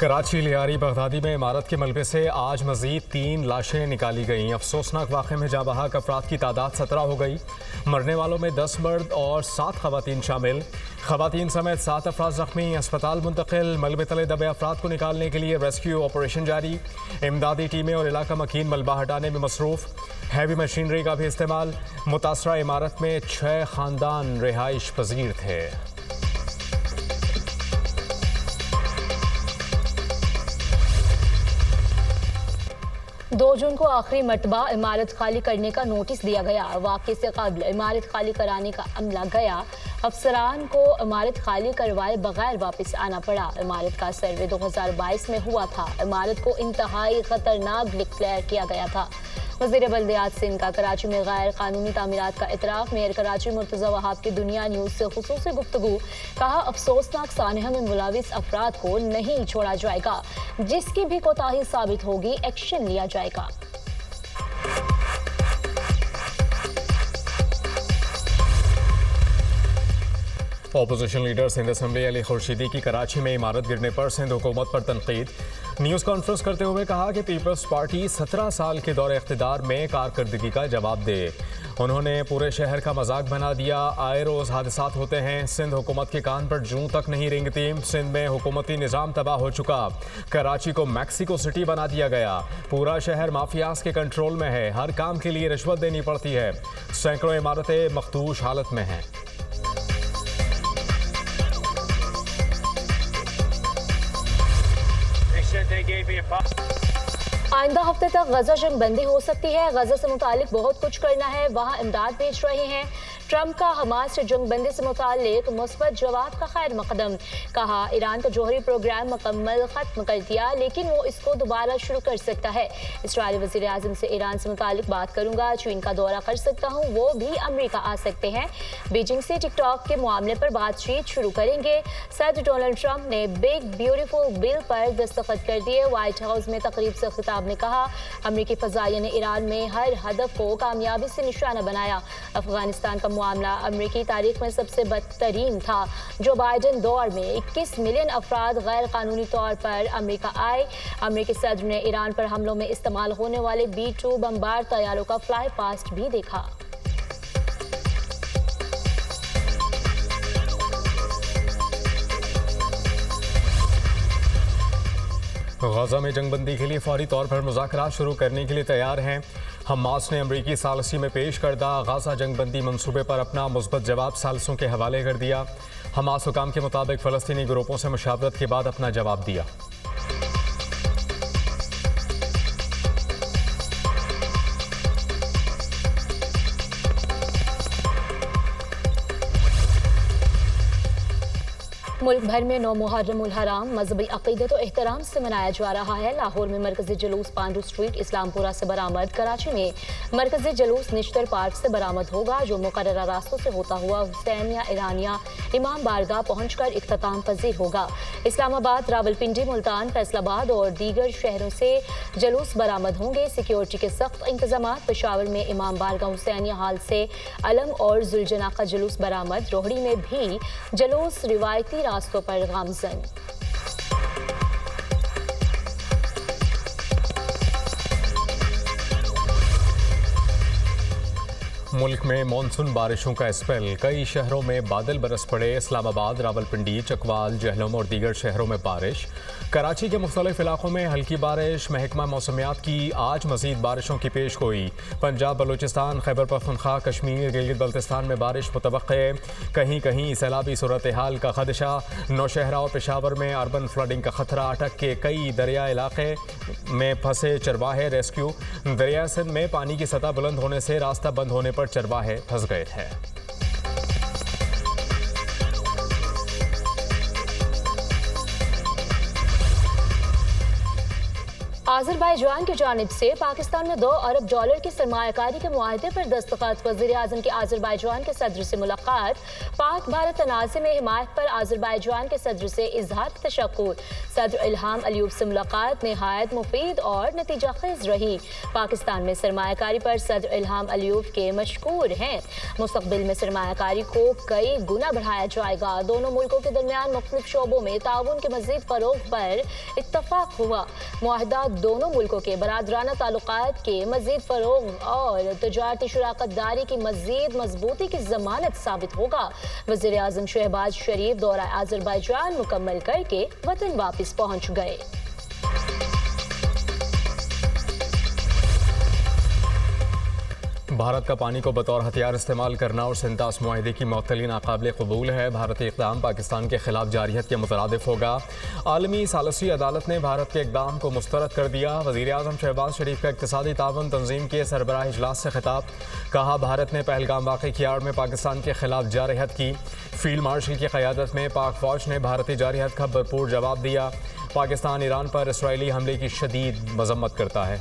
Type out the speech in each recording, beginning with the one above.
Karachi Lyari Baghdadi में इमारत के मलबे से आज मजीद 3 लाशें निकाली गईं। अफसोसनाक वाक़े में जाँ बहक अफराद की तादाद 17 हो गई। मरने वालों में 10 मर्द और 7 खवातीन शामिल। खवातीन समेत 7 अफराद जख्मी, अस्पताल मुंतकिल। मलबे तले दबे अफराद को निकालने के लिए रेस्क्यू ऑपरेशन जारी। इमदादी टीमें और इलाका मकीन मलबा हटाने में मसरूफ। हैवी मशीनरी का भी इस्तेमाल। मुतासरा इमारत में 6 खानदान रिहाइश पजीर थे। 2 जून को आखिरी मरतबा इमारत खाली करने का नोटिस दिया गया। वाक़े से कबल इमारत खाली कराने का अमला गया। अफसरान को इमारत खाली करवाए बगैर वापस आना पड़ा। इमारत का सर्वे 2022 में हुआ था। इमारत को इंतहाई खतरनाक डिक्लेयर किया गया था। वज़ीर बल्दियात सिंध का कराची में गैर कानूनी तामीरात का इतराफ़। मेयर कराची मुर्तज़ा वहाब की दुनिया न्यूज़ से खुसूसी गुफ्तगू। कहा, अफसोसनाक सानहा में मुलविस अफराद को नहीं छोड़ा जाएगा। जिसकी भी कोताही साबित होगी एक्शन लिया जाएगा। Opposition leader Sindh assembly Ali Khurshidi की कराची में इमारत गिरने पर सिंध हुकूमत पर तनकीद। न्यूज़ कॉन्फ्रेंस करते हुए कहा कि पीपल्स पार्टी 17 साल के दौरे इख्तिदार में कारकर्दगी का जवाब दे। उन्होंने पूरे शहर का मजाक बना दिया। आए रोज़ हादसात होते हैं। सिंध हुकूमत के कान पर जूं तक नहीं रेंगती। सिंध में हुकूमती निज़ाम तबाह हो चुका। कराची को मैक्सिको सिटी बना दिया गया। पूरा शहर माफियाज के कंट्रोल में है। हर काम के लिए रिश्वत देनी पड़ती है। सैकड़ों इमारतें मखदूश हालत में हैं। आइंदा हफ्ते तक गजा जंग बंदी हो सकती है। गजा से मुतालिक बहुत कुछ करना है। वहाँ इमदाद भेज रहे हैं। ट्रंप का हमास से जंग बंदी से मुतालिक मुस्बत जवाब का खैर मकदम। कहा, ईरान का जौहरी प्रोग्राम मुकम्मल खत्म कर दिया, लेकिन वो इसको दोबारा शुरू कर सकता है। इसराइली वज़ीर आज़म से ईरान से मुतालिक बात करूंगा। चीन का दौरा कर सकता हूँ, वो भी अमेरिका आ सकते हैं। बीजिंग से टिकटॉक के मामले पर बातचीत शुरू करेंगे। सदर डोनाल्ड ट्रंप ने बिग ब्यूटीफुल बिल पर दस्तखत कर दिए। व्हाइट हाउस में तकरीब से खिताब में कहा, अमेरिकी फजाइया ने ईरान में हर हदफ को कामयाबी से निशाना बनाया। अफगानिस्तान का मामला अमेरिकी तारीख में सबसे बदतरीन था। जो बाइडेन दौर में 21 मिलियन अफराद गैर कानूनी तौर पर अमेरिका आए। अमेरिकी सदर ने ईरान पर हमलों में इस्तेमाल होने वाले B-2 बमबार तैयारों का फ्लाई पास्ट भी देखा। गजा में जंगबंदी के लिए फौरी तौर पर मुज़ाकरात शुरू करने के लिए तैयार हैं। हमास ने अमरीकी सालसी में पेश करदा गजा जंगबंदी मंसूबे पर अपना मुस्बत जवाब सालसों के हवाले कर दिया। हमास हुकाम के मुताबिक फ़लस्तीनी ग्रुपों से मुशावरत के बाद अपना जवाब दिया। मुल्क भर में 9 मुहर्रमुल हराम मजहबी अक़ीदत और एहतराम से मनाया जा रहा है। लाहौर में मरकजी जुलूस पांडू स्ट्रीट इस्लामपुरा से बरामद। कराची में मरकजी जुलूस निश्तर पार्क से बरामद होगा, जो मुकर्ररा रास्तों से होता हुआ हुसैनिया ईरानिया इमाम बारगाह पहुंचकर इख्तिताम पजीर होगा। इस्लामाबाद, रावलपिंडी, मुल्तान, फैसलाबाद और दीगर शहरों से जुलूस बरामद होंगे। सिक्योरिटी के सख्त इंतजाम। पेशावर में इमाम बारगाह हुसैनिया हाल से अलम और जुलजना का जुलूस बरामद। रोहड़ी में भी जुलूस रिवायती रास्तों पर गामजन। मुल्क में मानसून बारिशों का स्पेल। कई शहरों में बादल बरस पड़े। इस्लामाबाद, रावलपिंडी, चकवाल, जहलम और दीगर शहरों में बारिश। कराची के मुख्तलिफ इलाकों में हल्की बारिश। महकमा मौसमियात की आज मजीद बारिशों की पेश गोई। पंजाब, बलूचिस्तान, खैबर पख्तूनख्वा, कश्मीर, गिलगित बल्तिस्तान में बारिश मुतवक्के। कहीं कहीं सैलाबी सूरत हाल का खदशा। नौशहरा और पेशावर में अर्बन फ्लडिंग का खतरा। अटक के कई दरिया इलाके में फंसे चरवाहे रेस्क्यू। दरिया सिंध में पानी की सतह बुलंद होने से रास्ता बंद होने पर चरवाहे फंस गए थे। आज़रबाईजान की जानिब से पाकिस्तान में $2 अरब की सरमायाकारी के मुआहदे पर दस्तखत। वज़ीर आज़म की आज़रबाईजान के सदर से मुलाकात। पाक भारत तनाज़े में हिमायत पर आज़रबाईजान के सदर से इजहार तशक्कुर। सदर इल्हाम अलियूब से मुलाकात नहायत मुफीद और नतीजा खेज रही। पाकिस्तान में सरमायाकारी पर सदर इल्हाम अलियूब के मशकूर हैं। मुस्तक़बिल में सरमायाकारी को कई गुना बढ़ाया जाएगा। दोनों मुल्कों के दरमियान मुख्तलिफ शोबों में ताउन के मज़ीद फ़रोग़ पर इत्तफ़ाक़ हुआ। मुआहदा दोनों मुल्कों के बरादराना ताल्लुकात के मज़ीद फ़रोग़ और तजारती शराकत दारी की मज़ीद मजबूती की ज़मानत साबित होगा। वज़ीर आज़म शहबाज शरीफ दौरा आज़रबाईजान मुकम्मल करके वतन वापस पहुँच गए। भारत का पानी को बतौर हथियार इस्तेमाल करना और सिंतास मुआहदे की मअतली नाकाबिल कबूल है। भारतीय इक़दाम पाकिस्तान के खिलाफ जारियत के मुतरादिफ होगा। आलमी सालसी अदालत ने भारत के इक़दाम को मुस्तरद कर दिया। वज़ीर आज़म शहबाज शरीफ का इक़्तिसादी ताउन तंजीम के सरबराह इजलास से खिताब। कहा, भारत ने पहलगाम वाक़े की आड़ में पाकिस्तान के खिलाफ जारियत की। फील्ड मार्शल की क़यादत में पाक फ़ौज ने भारतीय जारियत का भरपूर जवाब दिया। पाकिस्तान ईरान पर इसराइली हमले की शदीद मज़म्मत करता है।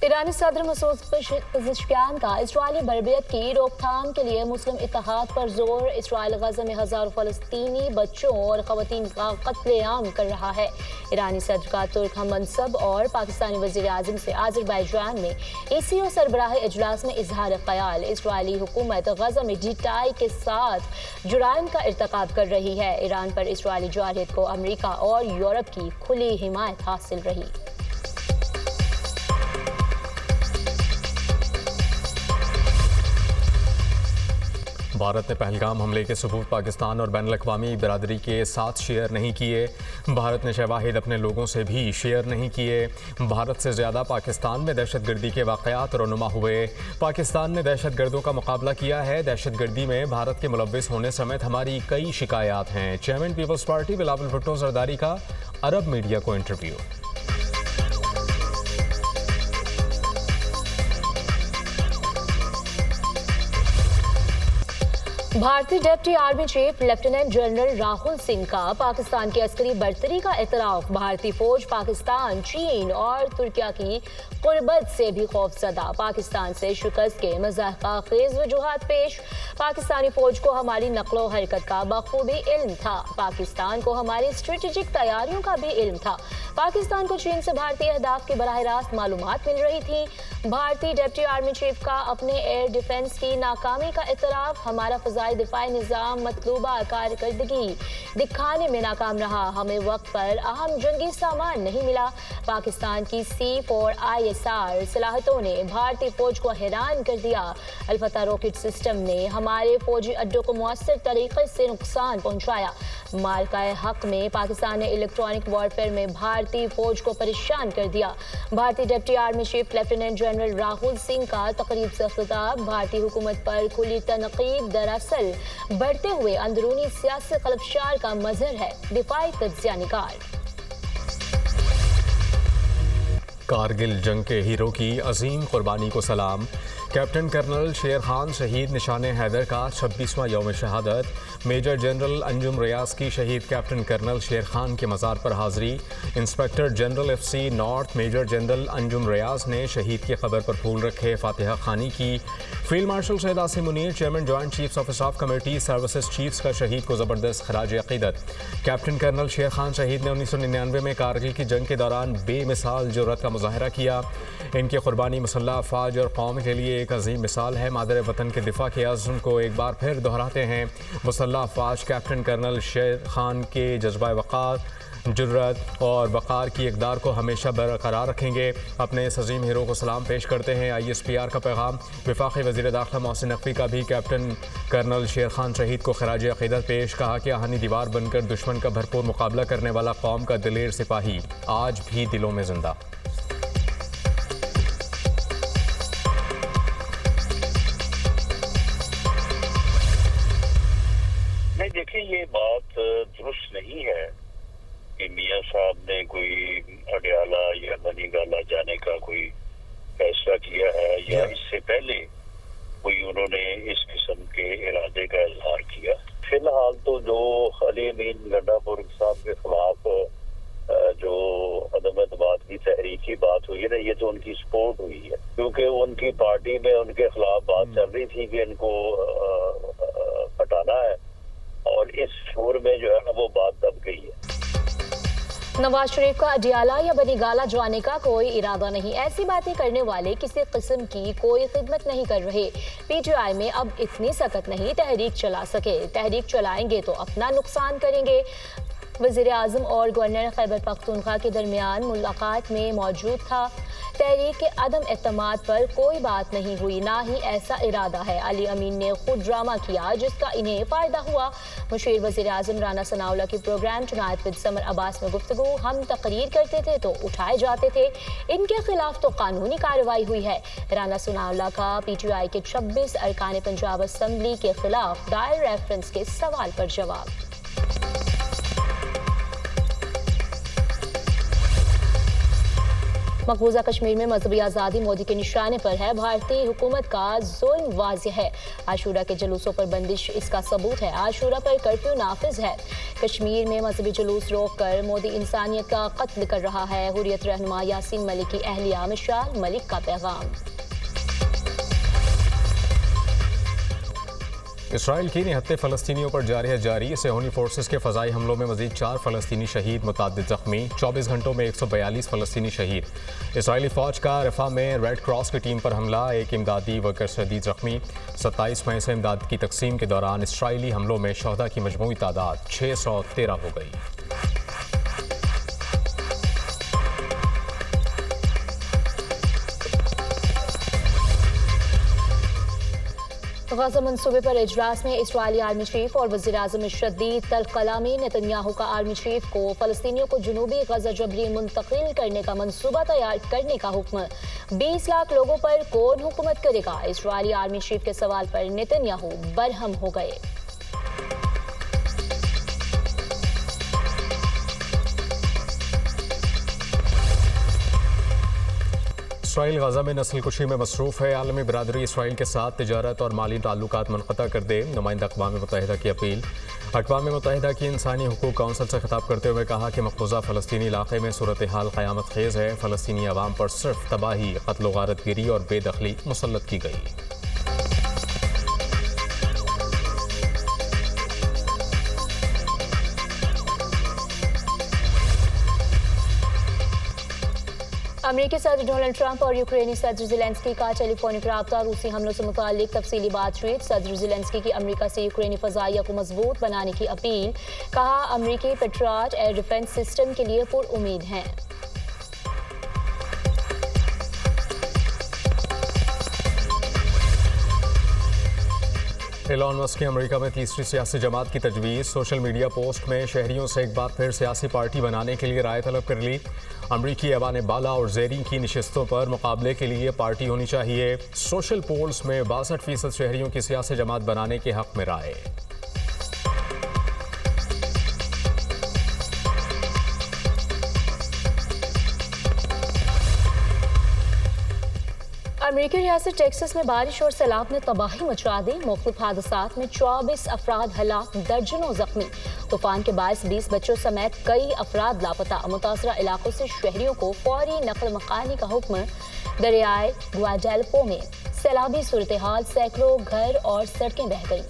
ईरानी सदर मसूद पेज़ेश्कियान का इसराइली बर्बरियत की रोकथाम के लिए मुस्लिम इत्तेहाद पर जोर। इसराइल गज़ा में हज़ारों फ़लस्तीनी बच्चों और ख़वातीन का कत्लेआम कर रहा है। ईरानी सदर का तुर्क हम मनसब और पाकिस्तानी वज़ीर आज़म से आज़रबाईजान में ECO सरबराह इजलास में इजहार ख़याल। इसराइली हुकूमत गज़ा में ढिठाई के साथ जुराइम का इर्तिकाब कर रही है। ईरान पर इसराइली जारियत को अमरीका और यूरोप की खुली हिमायत हासिल रही। भारत ने पहलगाम हमले के सबूत पाकिस्तान और बैनुल-अक़वामी बिरादरी के साथ शेयर नहीं किए। भारत ने शवाहिद अपने लोगों से भी शेयर नहीं किए। भारत से ज़्यादा पाकिस्तान में दहशतगर्दी के वाक़यात रोनुमा हुए। पाकिस्तान ने दहशतगर्दों का मुकाबला किया है। दहशतगर्दी में भारत के मुलव्विस होने समेत हमारी कई शिकायत हैं। चेयरमैन पीपल्स पार्टी बिलावल भुट्टो ज़रदारी का अरब मीडिया को इंटरव्यू। भारतीय deputy army chief lieutenant general Rahul Singh का पाकिस्तान की अस्करी बर्तरी का एतराफ़। भारतीय फौज पाकिस्तान, चीन और तुर्किया की कुर्बत से भी खौफज़दा। पाकिस्तान से शिकस्त के मज़ाक़-खेज़ वजूहात पेश। पाकिस्तानी फौज को हमारी नक़्लो हरकत का बखूबी इल्म था। पाकिस्तान को हमारी स्ट्रेटेजिक तैयारियों का भी इल्म था। पाकिस्तान को चीन से भारतीय अहदाफ की बराह रास्त मालूमात मिल रही थी। भारतीय डिप्टी आर्मी चीफ का अपने एयर डिफेंस की नाकामी का एतराफ़। हमारा फ़ज़ाई दिफ़ाई निज़ाम मतलूबा कारकर्दगी दिखाने में नाकाम रहा। हमें वक्त पर अहम जंगी सामान नहीं मिला। पाकिस्तान की C4ISR सलाहतों ने भारतीय फौज को हैरान कर दिया। अलफता रॉकेट सिस्टम ने हमारे फौजी अड्डों को मुअस्सर तरीके से नुकसान पहुंचाया। मार्काए हक में पाकिस्तान ने इलेक्ट्रॉनिक वॉरफेयर में भारतीय फौज को परेशान कर दिया। भारतीय deputy army chief lieutenant general Rahul Singh का तकरीब से खिताब। भारतीय हुकूमत पर खुली तनकीद दरअसल बढ़ते हुए अंदरूनी सियासी खलफशार का मजहर है। दिफाई तज्जिया निगार। कारगिल जंग के हीरो की अजीम कुर्बानी को सलाम। कैप्टन कर्नल शेर खान शहीद निशान हैदर का 26वां यौम शहादत। मेजर जनरल अंजुम रियाज की शहीद कैप्टन कर्नल शेर खान के मज़ार पर हाज़री। Inspector general FC north major general Anjum Riaz ने शहीद की कब्र पर फूल रखे, फातिहा खानी की। Field marshal Syed Asim Munir chairman joint chiefs of staff committee services chiefs का शहीद को ज़बरदस्त खराज अक़ीदत। कैप्टन कर्नल शेर खान शहीद ने 1999 में कारगिल की जंग के दौरान बेमिसाल जुर्रत का मुजाहरा किया। इनकी कुर्बानी मुसल्लह अफ़वाज और कौम के लिए एक अजीम मिसाल है। मादर वतन के दिफा के अज़्म को एक बार फिर दोहराते हैं। मुसल्लह अफ़वाज कैप्टन कर्नल शेर खान के जज्बा वक़ार, जुर्रत और वक़ार की इक़दार को हमेशा बरकरार रखेंगे। अपने इस अजीम हीरो को सलाम पेश करते हैं। ISPR का पैगाम। वफाक़ी वज़ीर दाखिला मोहसिन नक़वी का भी कैप्टन कर्नल शेर खान शहीद को खराज अक़ीदत पेश। कहा कि आहनी दीवार बनकर दुश्मन का भरपूर मुकाबला करने वाला कौम का दिलेर सिपाही आज भी दिलों में जिंदा। नहीं, देखिए, ये बात दुरुस्त नहीं है कि मियाँ साहब ने कोई अडयाला या बनीगाला जाने का कोई फैसला किया है या इससे पहले कोई की बात हुई है ना, ये तो उनकी सपोर्ट हुई है, क्योंकि उनकी पार्टी में उनके खिलाफ बात चल रही थी कि इनको हटाना है, और इस शोर में जो है ना वो बात दब गई है। नवाज शरीफ का अडियाला या बनीगाला जाने का कोई इरादा नहीं। ऐसी बातें करने वाले किसी किस्म की कोई खिदमत नहीं कर रहे। पीटीआई में अब इतनी सख्त नहीं तहरीक चला सके। तहरीक चलाएंगे तो अपना नुकसान करेंगे। वज़ीर आज़म और गवर्नर खैबर पख्तूनख्वा के दरमियान मुलाकात में मौजूद था। तहरीक के अदम एतमाद पर कोई बात नहीं हुई, ना ही ऐसा इरादा है। अली अमीन ने खुद ड्रामा किया जिसका इन्हें फायदा हुआ। मुशीर वज़ीर आज़म राना सनाउल्लाह की program tonight with Samar Abbas में गुफ्तगू, हम तकरीर करते थे तो उठाए जाते थे, इनके खिलाफ तो कानूनी कार्रवाई हुई है। राना सनाउल्लाह का पीटीआई के 26 अरकान पंजाब असम्बली के खिलाफ दायर रेफरेंस के सवाल पर जवाब। मकबूजा कश्मीर में मजहबी आज़ादी मोदी के निशाने पर है। भारतीय हुकूमत का जुल्म वाज़ेह है। आशूरा के जुलूसों पर बंदिश इसका सबूत है। आशूरा पर कर्फ्यू नाफिज है। कश्मीर में मजहबी जुलूस रोककर मोदी इंसानियत का कत्ल कर रहा है। हुर्रियत रहनुमा यासीन मलिक की अहलिया मिशाल मलिक का पैगाम। इसराइल की निहत्ते फ़लस्तीनियों पर जारी सेहोनी फोर्सेस के फ़ज़ाई हमलों में मज़ीद 4 फ़लस्तीनी शहीद, मुतअद्दिद ज़ख्मी। 24 घंटों में 142 फ़लस्तीनी शहीद। इसराइली फ़ौज का रफ़ा में रेड क्रॉस की टीम पर हमला, एक इमदादी वर्कर शदीद ज़ख्मी। 27 मई से इमदाद की तकसीम के दौरान इसराइली हमलों में शहदा की मजमूई तादाद 613 हो गई। गज़ा मंसूबे पर इजलास में इसराइली आर्मी चीफ और वज़ीर आज़म में शदीद तलकलामी। नेतन्याहू का आर्मी चीफ को फ़लस्तीनियों को जनूबी गज़ा जबरी मुंतकिल करने का मंसूबा तैयार करने का हुक्म। 20 लाख लोगों पर कौन हुकूमत करेगा? इसराइली आर्मी चीफ के सवाल पर नेतन्याहू बरहम हो गए। इसराइल गज़ा में नस्लकुशी में मसरूफ़ है। आलमी बरादरी इसराइल के साथ तिजारत और माली ताल्लुकात मुनक़ता कर दे। नुमाइंदा अक़वाम मुत्तहिदा की अपील। अक़वाम मुत्तहिदा की इंसानी हुकूक काउंसिल से खिताब करते हुए कहा कि मक़बूज़ा फ़लस्तीनी इलाक़े में सूरत हाल क़यामत खेज़ है। फ़लस्तीनी अवाम पर सिर्फ तबाही, क़त्ल व गारतगिरी और बेदखली मुसल्लत की गई। अमेरिकी सदर डोनाल्ड ट्रंप और यूक्रेनी सदर ज़ेलेंस्की का टेलीफोनिक राब्ता, रूसी हमलों से मुताल्लिक तफसीली बातचीत। सदर ज़ेलेंस्की की अमेरिका से यूक्रेनी फ़ज़ाइया को मजबूत बनाने की अपील। कहा, अमेरिकी पेट्रियट एयर डिफेंस सिस्टम के लिए पुरउम्मीद हैं। एलॉन मस्क की अमेरिका में तीसरी सियासी जमात की तजवीज़। सोशल मीडिया पोस्ट में शहरियों से एक बार फिर सियासी पार्टी बनाने के लिए राय तलब कर ली। अमरीकी ऐवान बाला और ज़ेरीन की नशिस्तों पर मुकाबले के लिए पार्टी होनी चाहिए। सोशल पोल्स में 62% शहरियों की सियासी जमात बनाने के हक में राय। अमेरिकी रियासत टेक्सास में बारिश और सैलाब ने तबाही मचा दी। मुख्तलिफ हादसात में 24 अफराद हलाक, दर्जनों जख्मी। तूफान के बायस 20 बच्चों समेत कई अफराद लापता। मुतासरा इलाकों से शहरियों को फौरी नकल मकानी का हुक्म। दरियाए ग्वाडेलपो में सैलाबी सूरत हाल, सैकड़ों घर और सड़कें बह गईं।